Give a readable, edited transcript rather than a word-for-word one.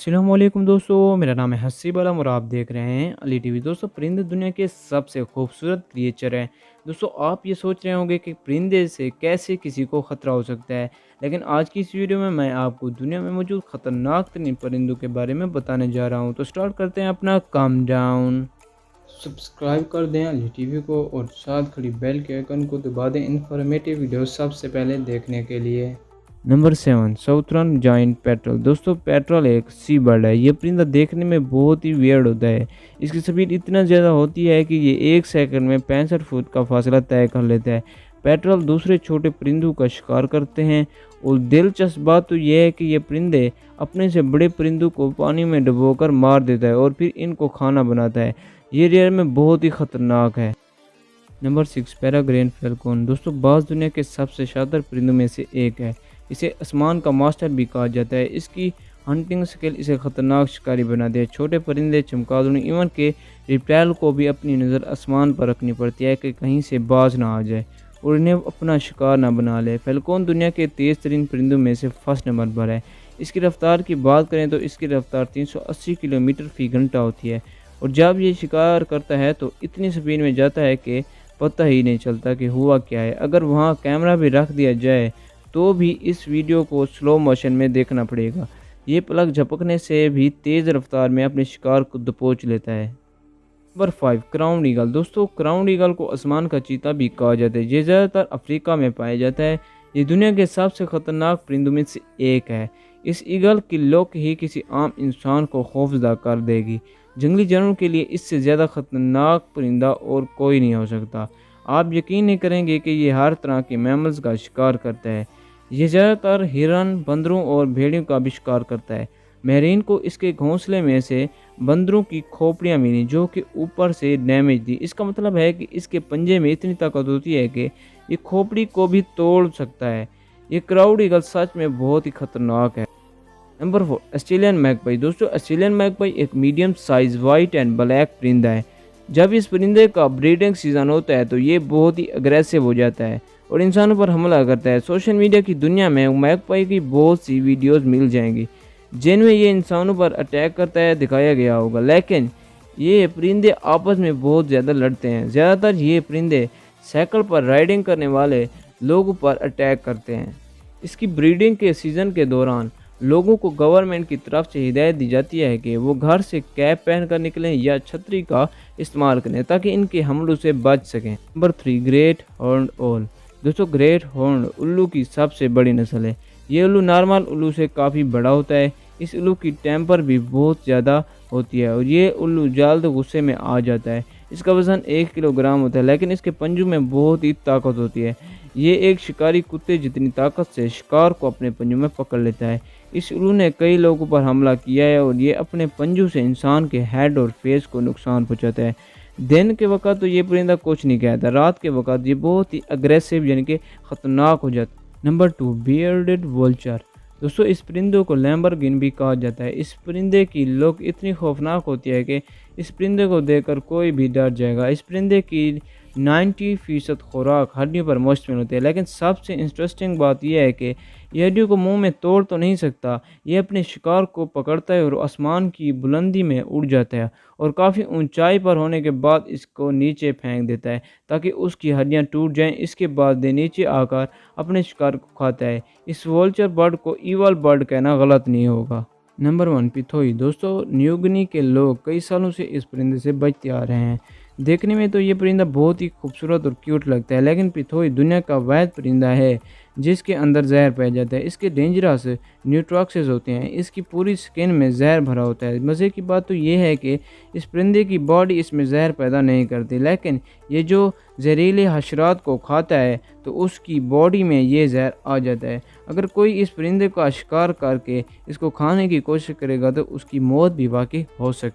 अस्सलामुअलैकुम दोस्तों, मेरा नाम है हसीब आलम और आप देख रहे हैं अली टीवी। दोस्तों, परिंदे दुनिया के सबसे खूबसूरत क्रिएचर हैं। दोस्तों, आप ये सोच रहे होंगे कि परिंदे से कैसे किसी को ख़तरा हो सकता है, लेकिन आज की इस वीडियो में मैं आपको दुनिया में मौजूद ख़तरनाक तरीन परिंदों के बारे में बताने जा रहा हूँ। तो स्टार्ट करते हैं अपना काम डाउन। सब्सक्राइब कर दें अली टीवी को और साथ खड़ी बेल के आइकन को दबा दें इन्फॉर्मेटिव वीडियो सबसे पहले देखने के लिए। Number 7, southern giant petrol. दोस्तों, पेट्रोल एक सी बर्ड है। ये परिंदा देखने में बहुत ही वियर्ड होता है। इसकी स्पीड इतना ज़्यादा होती है कि ये 1 सेकंड में 65 फुट का फासला तय कर लेता है। पेट्रोल दूसरे छोटे परिंदों का शिकार करते हैं और दिलचस्प बात तो यह है कि ये परिंदे अपने से बड़े परिंदों को पानी में डुबोकर मार देता है और फिर इनको खाना बनाता है। ये रेयर में बहुत ही ख़तरनाक है। Number 6, peregrine falcon. दोस्तों, बाज़ दुनिया के सबसे शानदार परिंदों में से एक है। इसे आसमान का मास्टर भी कहा जाता है। इसकी हंटिंग स्किल इसे खतरनाक शिकारी बनाती है। छोटे परिंदे, चमगादड़, इवन के रिप्टाइल को भी अपनी नज़र आसमान पर रखनी पड़ती है कि कहीं से बाज ना आ जाए और इन्हें अपना शिकार ना बना ले। फैल्कन दुनिया के तेज़ तरीन परिंदों में से फर्स्ट नंबर पर है। इसकी रफ्तार की बात करें तो इसकी रफ्तार 380 किलोमीटर फ़ी घंटा होती है और जब ये शिकार करता है तो इतनी स्पीड में जाता है कि पता ही नहीं चलता कि हुआ क्या है। अगर वहाँ कैमरा भी रख दिया जाए तो भी इस वीडियो को स्लो मोशन में देखना पड़ेगा। ये पलक झपकने से भी तेज़ रफ्तार में अपने शिकार को दबोच लेता है। Number 5, crown eagle. दोस्तों, क्राउन ईगल को आसमान का चीता भी कहा जाता है। ये ज़्यादातर अफ्रीका में पाया जाता है। ये दुनिया के सबसे ख़तरनाक परिंदों में से एक है। इस ईगल की लुक ही किसी आम इंसान को खौफजदा कर देगी। जंगली जानवरों के लिए इससे ज़्यादा ख़तरनाक परिंदा और कोई नहीं हो सकता। आप यकीन नहीं करेंगे कि ये हर तरह के मैमल्स का शिकार करता है। ये ज़्यादातर हिरन, बंदरों और भेड़ियों का भी शिकार करता है। मेहरीन को इसके घोंसले में से बंदरों की खोपड़ियाँ मिली जो कि ऊपर से डैमेज थी। इसका मतलब है कि इसके पंजे में इतनी ताकत होती है कि ये खोपड़ी को भी तोड़ सकता है। ये क्राउड ईगल सच में बहुत ही खतरनाक है। Number 4, Australian magpie. दोस्तों, ऑस्ट्रेलियन मैगपाई एक medium size white and black परिंदा है। जब इस परिंदे का ब्रीडिंग सीजन होता है तो ये बहुत ही अग्रेसिव हो जाता है और इंसानों पर हमला करता है। सोशल मीडिया की दुनिया में मैगपाई की बहुत सी वीडियोस मिल जाएंगी जिनमें ये इंसानों पर अटैक करता है दिखाया गया होगा, लेकिन ये परिंदे आपस में बहुत ज़्यादा लड़ते हैं। ज़्यादातर ये परिंदे साइकिल पर राइडिंग करने वाले लोगों पर अटैक करते हैं। इसकी ब्रीडिंग के सीज़न के दौरान लोगों को गवर्नमेंट की तरफ से हिदायत दी जाती है कि वो घर से कैप पहनकर निकलें या छतरी का इस्तेमाल करें ताकि इनके हमलों से बच सकें। नंबर 3, ग्रेट हॉर्न्ड ओल। दोस्तों, ग्रेट हॉर्न्ड उल्लू की सबसे बड़ी नस्ल है। ये उल्लू नॉर्मल उल्लू से काफ़ी बड़ा होता है। इस उल्लू की टेम्पर भी बहुत ज़्यादा होती है और ये उल्लू जल्द गुस्से में आ जाता है। इसका वज़न 1 किलोग्राम होता है, लेकिन इसके पंजों में बहुत ही ताकत होती है। ये एक शिकारी कुत्ते जितनी ताकत से शिकार को अपने पंजों में पकड़ लेता है। इस उल्लू ने कई लोगों पर हमला किया है और ये अपने पंजों से इंसान के हेड और फेस को नुकसान पहुंचाता है। दिन के वक्त तो ये परिंदा कुछ नहीं कहता, रात के वक्त ये बहुत ही अग्रेसिव यानी कि ख़तरनाक हो जाता है। Number 2, bearded vulture. दोस्तों, इस परिंदों को लैम्बरगिन भी कहा जाता है। इस परिंदे की लुक इतनी खौफनाक होती है कि इस परिंदे को देखकर कोई भी डर जाएगा। इस परिंदे की 90% खुराक हड्डियों पर मुश्तमिल होती है, लेकिन सबसे इंटरेस्टिंग बात यह है कि ये हड्डियों को मुंह में तोड़ तो नहीं सकता। ये अपने शिकार को पकड़ता है और आसमान की बुलंदी में उड़ जाता है और काफ़ी ऊंचाई पर होने के बाद इसको नीचे फेंक देता है ताकि उसकी हड्डियां टूट जाएं। इसके बाद ये नीचे आकर अपने शिकार को खाता है। इस वोल्चर बर्ड को ईवल बर्ड कहना गलत नहीं होगा। नंबर 1, पिथोई। दोस्तों, न्यू गिनी के लोग कई सालों से इस परिंदे से बचते आ रहे हैं। देखने में तो ये परिंदा बहुत ही खूबसूरत और क्यूट लगता है, लेकिन पिथोई दुनिया का वैध परिंदा है जिसके अंदर जहर पाया जाता है। इसके डेंजरस न्यूट्रॉक्सेस होते हैं। इसकी पूरी स्किन में जहर भरा होता है। मज़े की बात तो ये है कि इस परिंदे की बॉडी इसमें जहर पैदा नहीं करती, लेकिन ये जो जहरीले हशरात को खाता है तो उसकी बॉडी में ये जहर आ जाता है। अगर कोई इस परिंदे का शिकार करके इसको खाने की कोशिश करेगा तो उसकी मौत भी वाकई हो सकती है।